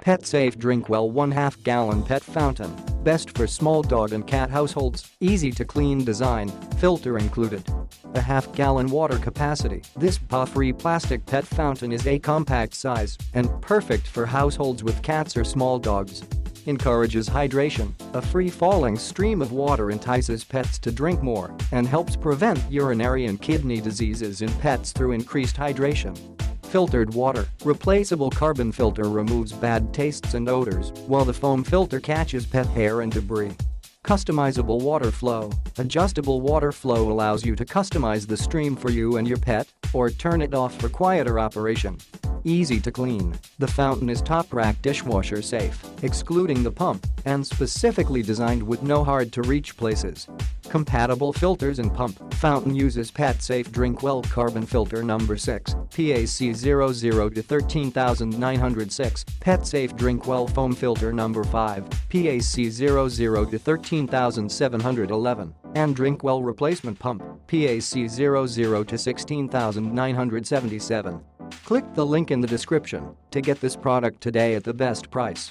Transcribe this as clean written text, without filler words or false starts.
Pet Safe Drinkwell 1/2 gallon pet fountain. Best for small dog and cat households, easy to clean design, filter included. A half-gallon water capacity. This paw-free plastic pet fountain is a compact size and perfect for households with cats or small dogs. Encourages hydration. A free-falling stream of water entices pets to drink more and helps prevent urinary and kidney diseases in pets through increased hydration. Filtered water. Replaceable carbon filter removes bad tastes and odors, while the foam filter catches pet hair and debris. Customizable water flow. Adjustable water flow allows you to customize the stream for you and your pet, or turn it off for quieter operation. Easy to clean. The fountain is top-rack dishwasher safe, excluding the pump, and specifically designed with no hard-to-reach places. Compatible filters and pump. Fountain uses Pet Safe Drinkwell Carbon Filter number 6, PAC 00 to 13906, Pet Safe Drinkwell Foam Filter number 5, PAC 00 to 13711, and Drinkwell Replacement Pump, PAC 00 to 16977. Click the link in the description to get this product today at the best price.